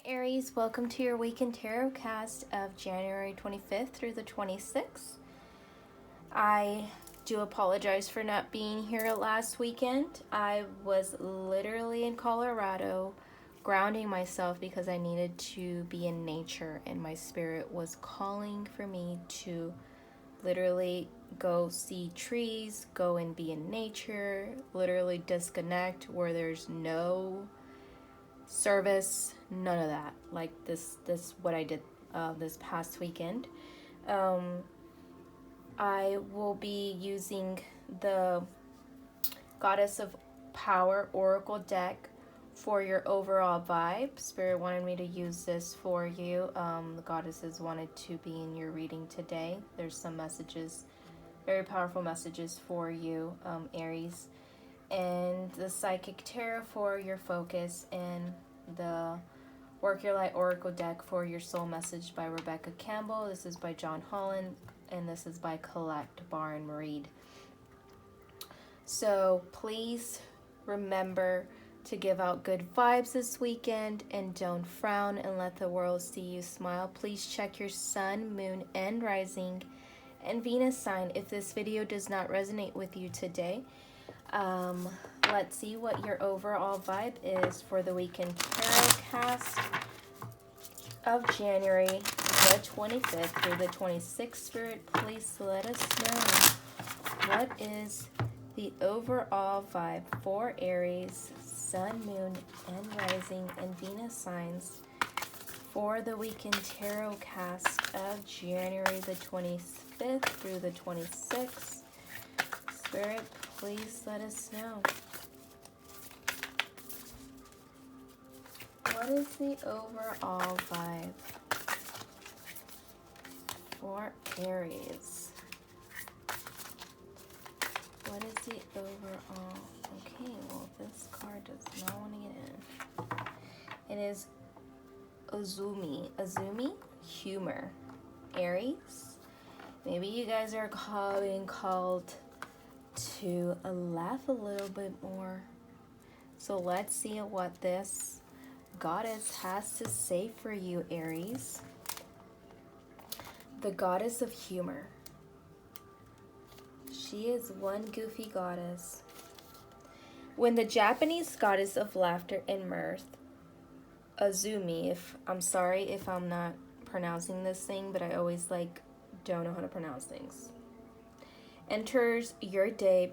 Aries, welcome to your weekend tarot cast of January 25th through the 26th. I do apologize for not being here last weekend. I was literally in Colorado grounding myself because I needed to be in nature, and my spirit was calling for me to literally go see trees, go and be in nature, literally disconnect where there's no service, none of that. Like this what I did this past weekend. I will be using the Goddess of Power Oracle deck for your overall vibe. Spirit wanted me to use this for you. The goddesses wanted to be in your reading today. There's some messages, very powerful messages for you, Aries. And the Psychic Tarot for your focus, and the Work Your Light Oracle deck for your soul message by Rebecca Campbell. This is by John Holland, and this is by Colette Bar and Reed. So please remember to give out good vibes this weekend, and don't frown, and let the world see you smile. Please check your sun, moon, and rising and Venus sign if this video does not resonate with you today. Let's see what your overall vibe is for the weekend tarot cast of January the 25th through the 26th. Spirit, please let us know what is the overall vibe for Aries, Sun, Moon, and Rising, and Venus signs for the weekend tarot cast of January the 25th through the 26th. Spirit, please let us know. What is the overall vibe for Aries? What is the overall? Okay, well, this card does not want to get in. It is Azumi, humor. Aries, maybe you guys are being called to laugh a little bit more. So let's see what this goddess has to say for you, Aries. The goddess of humor. She is one goofy goddess. When the Japanese goddess of laughter and mirth, Azumi, I'm sorry if I'm not pronouncing this thing, but I always don't know how to pronounce things, enters your day,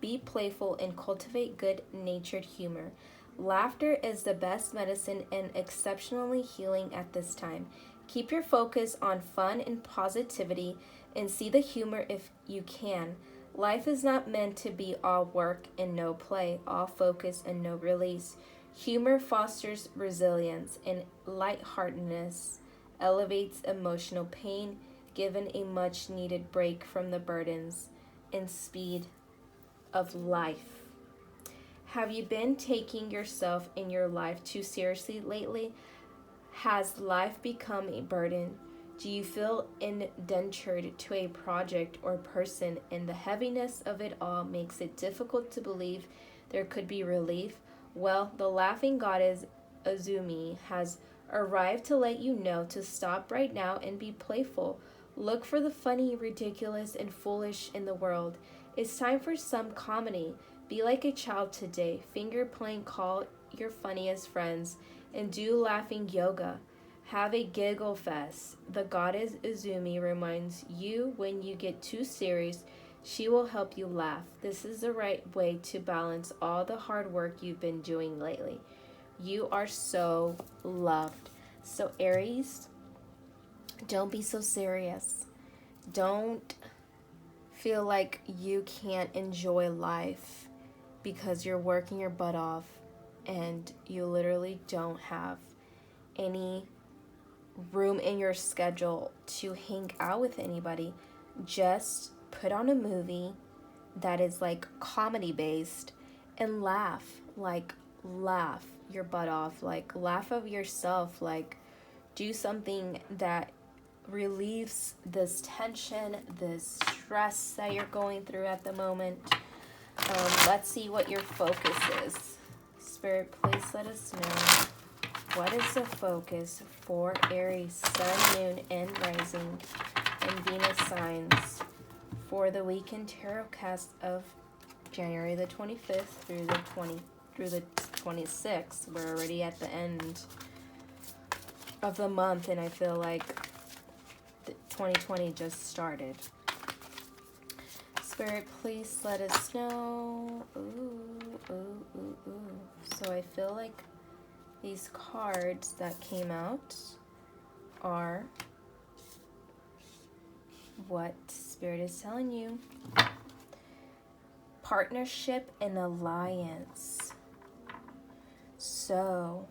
be playful and cultivate good-natured humor. Laughter is the best medicine and exceptionally healing at this time. Keep your focus on fun and positivity, and see the humor if you can. Life is not meant to be all work and no play, all focus and no release. Humor fosters resilience, and lightheartedness elevates emotional pain, given a much-needed break from the burdens and speed of life. Have you been taking yourself and your life too seriously lately? Has life become a burden? Do you feel indentured to a project or person, and the heaviness of it all makes it difficult to believe there could be relief? Well, the laughing goddess Azumi has arrived to let you know to stop right now and be playful. Look for the funny, ridiculous, and foolish in the world. It's time for some comedy. Be like a child today. Finger playing, call your funniest friends, and do laughing yoga. Have a giggle fest. The goddess Azumi reminds you when you get too serious, she will help you laugh. This is the right way to balance all the hard work you've been doing lately. You are so loved. So Aries, don't be so serious. Don't feel like you can't enjoy life because you're working your butt off and you literally don't have any room in your schedule to hang out with anybody. Just put on a movie that is comedy based and laugh your butt off, laugh of yourself, do something that relieves this tension, this stress that you're going through at the moment. Let's see what your focus is. Spirit, please let us know What is the focus for Aries, Sun, Moon, and Rising, and Venus signs for the weekend tarot cast of January the 25th through the 26th? We're already at the end of the month, and I feel like 2020 just started. Spirit, please let us know. Ooh. So I feel like these cards that came out are what Spirit is telling you. Partnership and alliance. So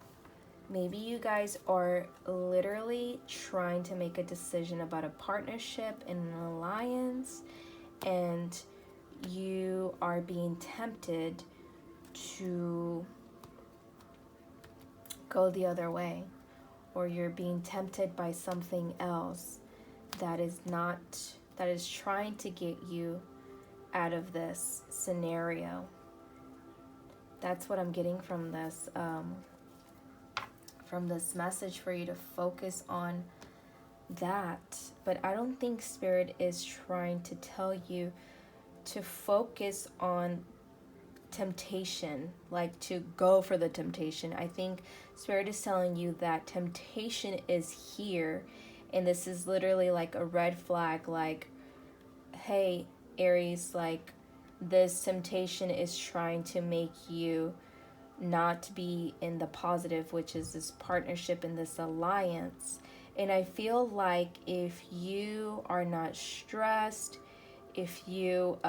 maybe you guys are literally trying to make a decision about a partnership and an alliance, and you are being tempted to go the other way, or you're being tempted by something else that is trying to get you out of this scenario. That's what I'm getting from this message, for you to focus on that. But I don't think Spirit is trying to tell you to focus on temptation, like to go for the temptation. I think Spirit is telling you that temptation is here, and this is literally like a red flag, like, hey Aries, like this temptation is trying to make you not be in the positive, which is this partnership and this alliance. And I feel like if you are not stressed, if you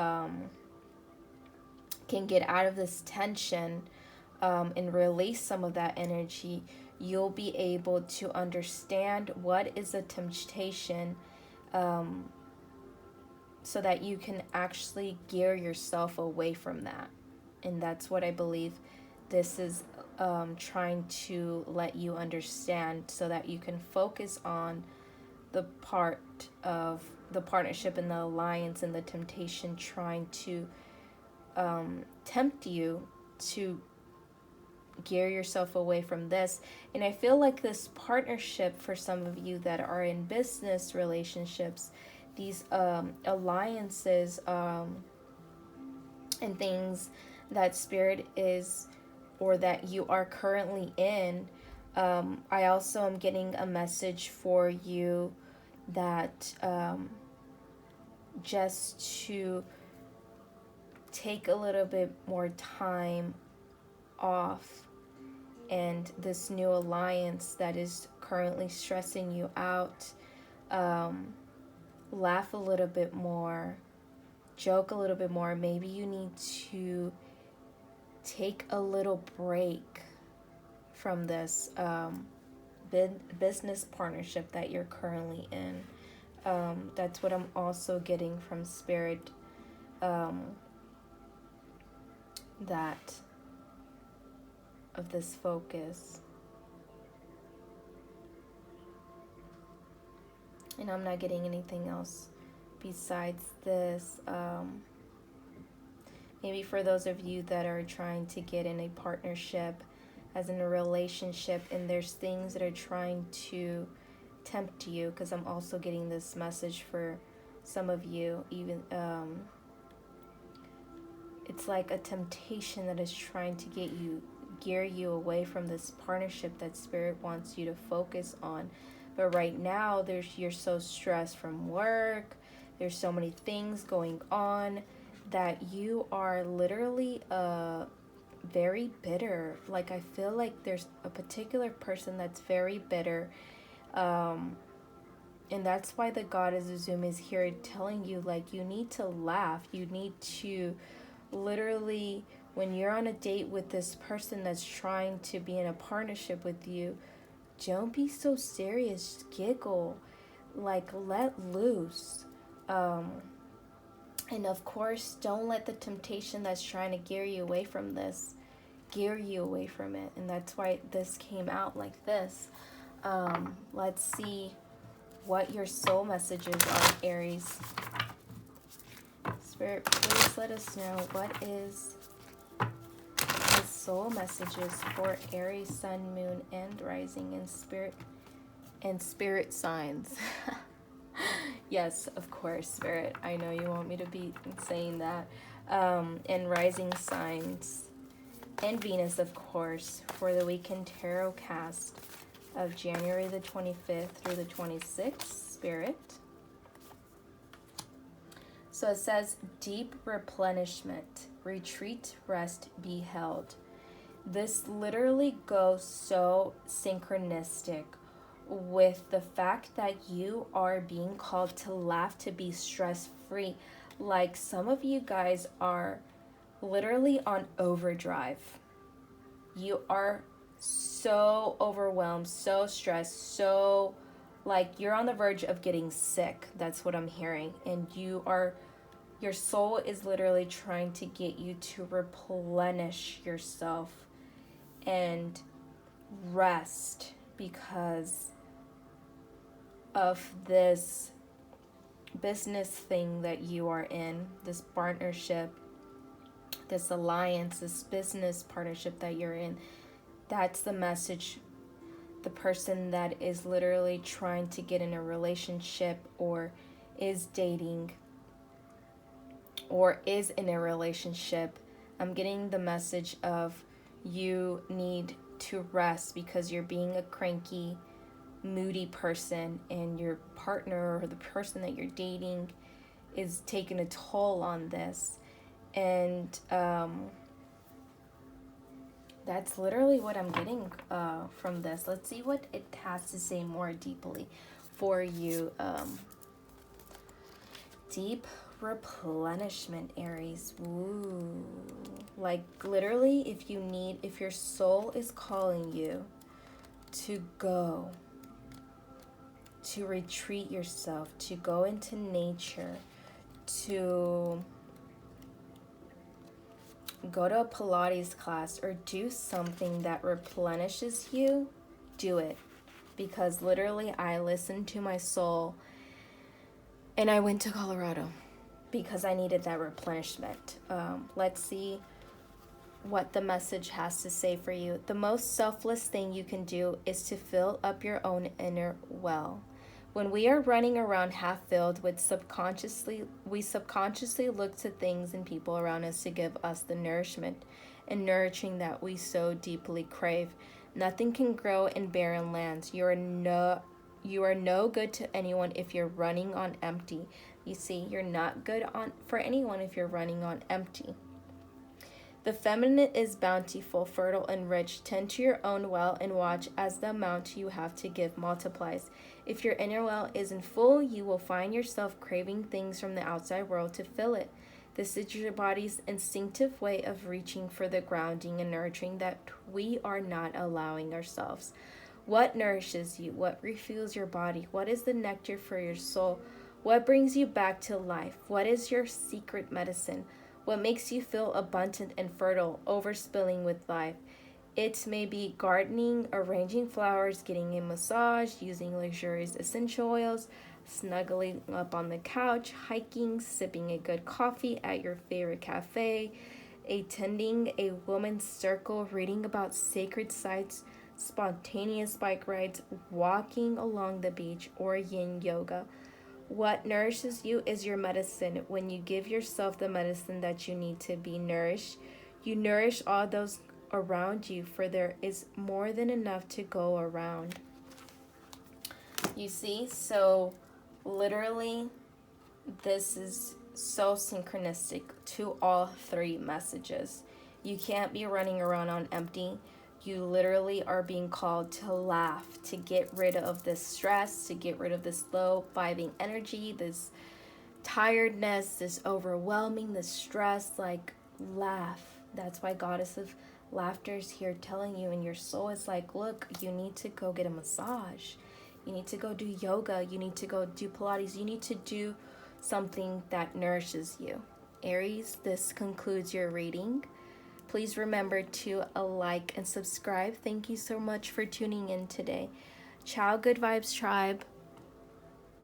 can get out of this tension and release some of that energy, you'll be able to understand what is a temptation, so that you can actually gear yourself away from that. And that's what I believe this is trying to let you understand, so that you can focus on the part of the partnership and the alliance and the temptation trying to tempt you to gear yourself away from this. And I feel like this partnership, for some of you that are in business relationships, these alliances and things that Spirit is, or that you are currently in, I also am getting a message for you that just to take a little bit more time off, and this new alliance that is currently stressing you out, laugh a little bit more, joke a little bit more. Maybe you need to take a little break from this business partnership that you're currently in. That's what I'm also getting from Spirit, that of this focus. And I'm not getting anything else besides this. Maybe for those of you that are trying to get in a partnership, as in a relationship, and there's things that are trying to tempt you, because I'm also getting this message for some of you, even it's like a temptation that is trying to gear you away from this partnership that Spirit wants you to focus on. But right now, you're so stressed from work, there's so many things going on, that you are literally very bitter. Like, I feel like there's a particular person that's very bitter, and that's why the Goddess Azumi is here telling you, like, you need to laugh. You need to literally, when you're on a date with this person that's trying to be in a partnership with you, don't be so serious. Giggle, like, let loose. And of course, don't let the temptation that's trying to gear you away from this gear you away from it. And that's why this came out like this. Let's see what your soul messages are, Aries. Spirit, please let us know, what is the soul messages for Aries, Sun, Moon, and Rising and Spirit signs. Yes, of course, Spirit. I know you want me to be saying that. And Rising signs. And Venus, of course, for the weekend tarot cast of January the 25th through the 26th, Spirit. So it says, deep replenishment, retreat, rest, be held. This literally goes so synchronistic with the fact that you are being called to laugh, to be stress-free. Like some of you guys are literally on overdrive. You are so overwhelmed, so stressed, so like you're on the verge of getting sick. That's what I'm hearing. And your soul is literally trying to get you to replenish yourself and rest because of this business thing that you are in, this partnership, this alliance, this business partnership that you're in. That's the message. The person that is literally trying to get in a relationship or is dating or is in a relationship, I'm getting the message of you need to rest because you're being a cranky, moody person, and your partner or the person that you're dating is taking a toll on this. And that's literally what I'm getting from this. Let's see what it has to say more deeply for you. Deep replenishment, Aries. Ooh. Like literally, if your soul is calling you to go, to retreat yourself, to go into nature, to go to a Pilates class or do something that replenishes you, do it. Because literally I listened to my soul and I went to Colorado because I needed that replenishment. Let's see what the message has to say for you. The most selfless thing you can do is to fill up your own inner well. When we are running around half filled we subconsciously look to things and people around us to give us the nourishment and nurturing that we so deeply crave. Nothing can grow in barren lands. You are no good to anyone if you're running on empty. You see, you're not good for anyone if you're running on empty. The feminine is bountiful, fertile, and rich. Tend to your own well and watch as the amount you have to give multiplies. If your inner well isn't full, you will find yourself craving things from the outside world to fill it. This is your body's instinctive way of reaching for the grounding and nurturing that we are not allowing ourselves. What nourishes you? What refuels your body? What is the nectar for your soul? What brings you back to life? What is your secret medicine? What makes you feel abundant and fertile, overspilling with life? It may be gardening, arranging flowers, getting a massage, using luxurious essential oils, snuggling up on the couch, hiking, sipping a good coffee at your favorite cafe, attending a women's circle, reading about sacred sites, spontaneous bike rides, walking along the beach, or yin yoga. What nourishes you is your medicine. When you give yourself the medicine that you need to be nourished, you nourish all those around you, for there is more than enough to go around. You see? So literally, this is so synchronistic to all three messages. You can't be running around on empty. You literally are being called to laugh, to get rid of this stress, to get rid of this low vibing energy, this tiredness, this overwhelming, this stress. Like, laugh. That's why Goddess of Laughter is here telling you, and your soul is like, look, you need to go get a massage. You need to go do yoga. You need to go do Pilates. You need to do something that nourishes you. Aries, this concludes your reading. Please remember to like and subscribe. Thank you so much for tuning in today. Ciao, Good Vibes Tribe.